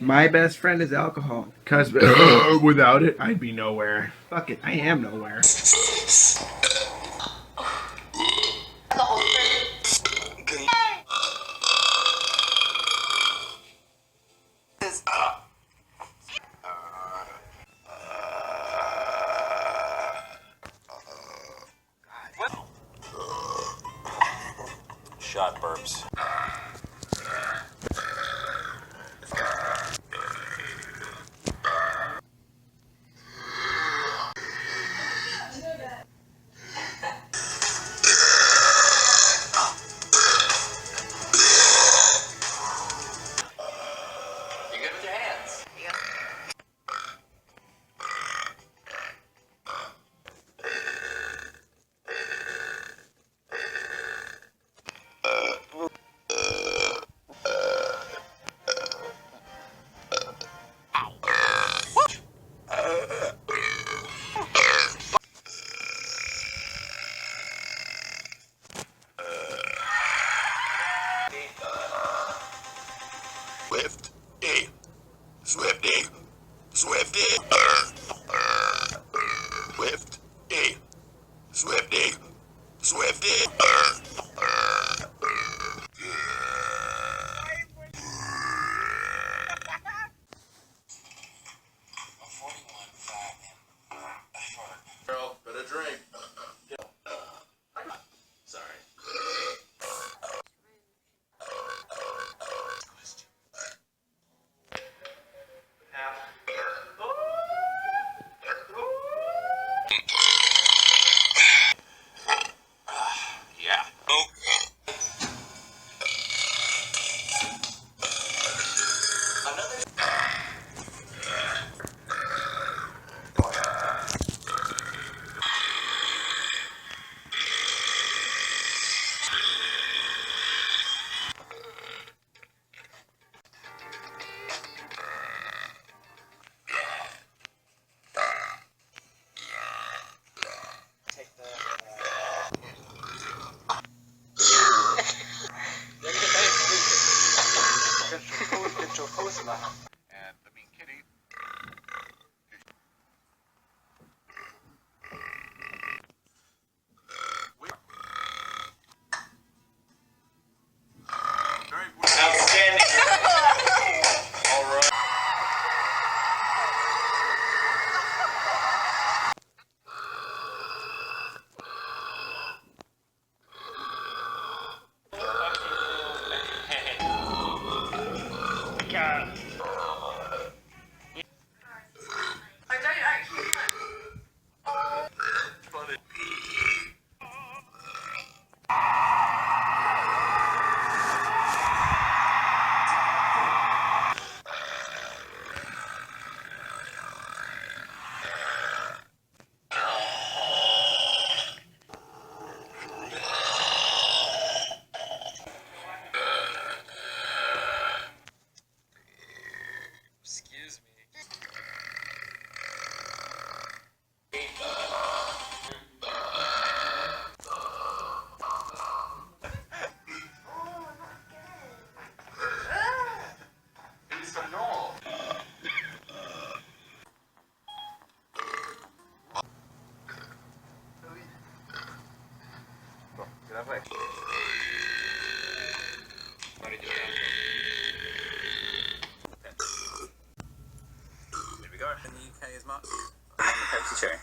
My best friend is alcohol. Cause without it, I'd be nowhere. Fuck it, I am nowhere. Shot burps. Swifty. Swifty. Swifty. Swifty. Swifty. Girl, better drink. Sorry. Yeah. Oh. And the mean kitty. Outstanding. All right. Excuse me. In the UK as much. I'm on the Pepsi cherry.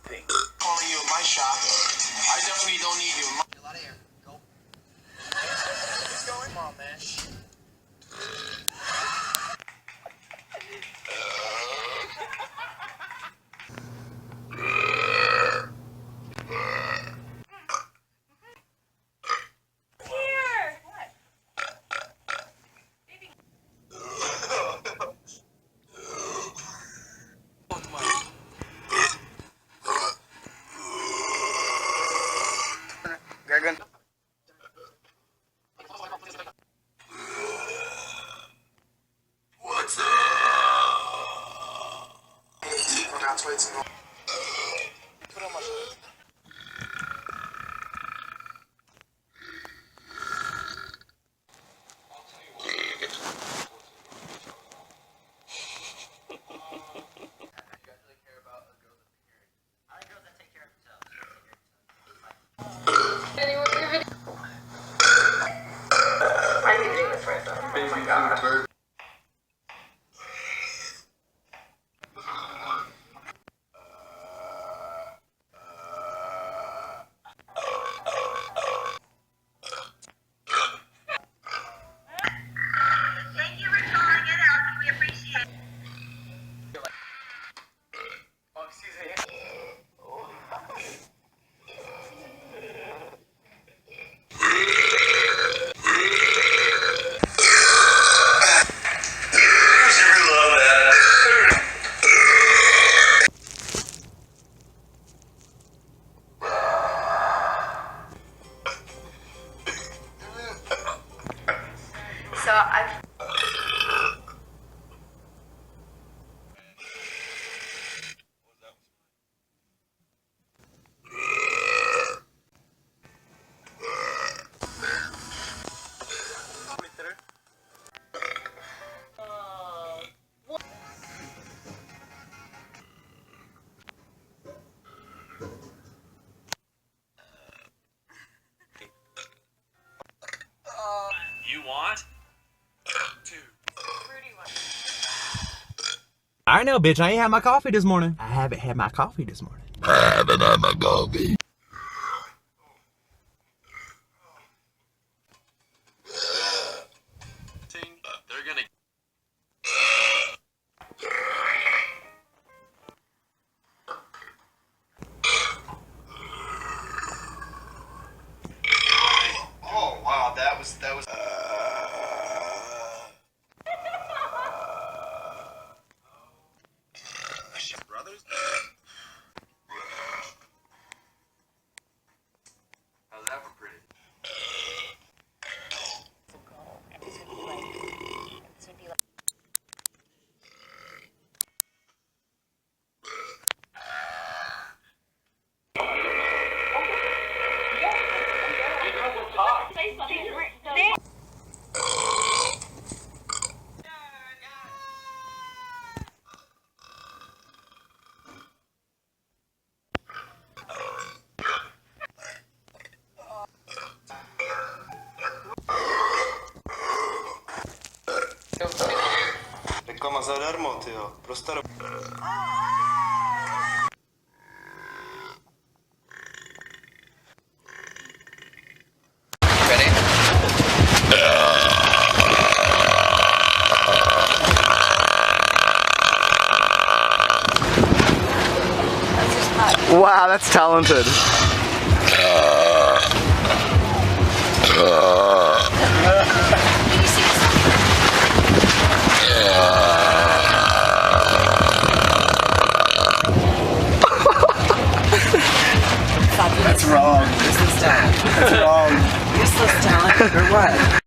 Pink. Calling you in my shop. I definitely don't need you in my... A lot of air. Go. Keep going. Come on, man. Gagan. What's up? Put on my shirt. I know, bitch. I ain't had my coffee this morning. I haven't had my coffee this morning. They're gonna. Oh wow, that was. Brothers? How's that for pretty? Reklama za darmo, tyjo. Prostor. Wow, that's talented. That's wrong. Useless talent. That's wrong. Useless talent or what?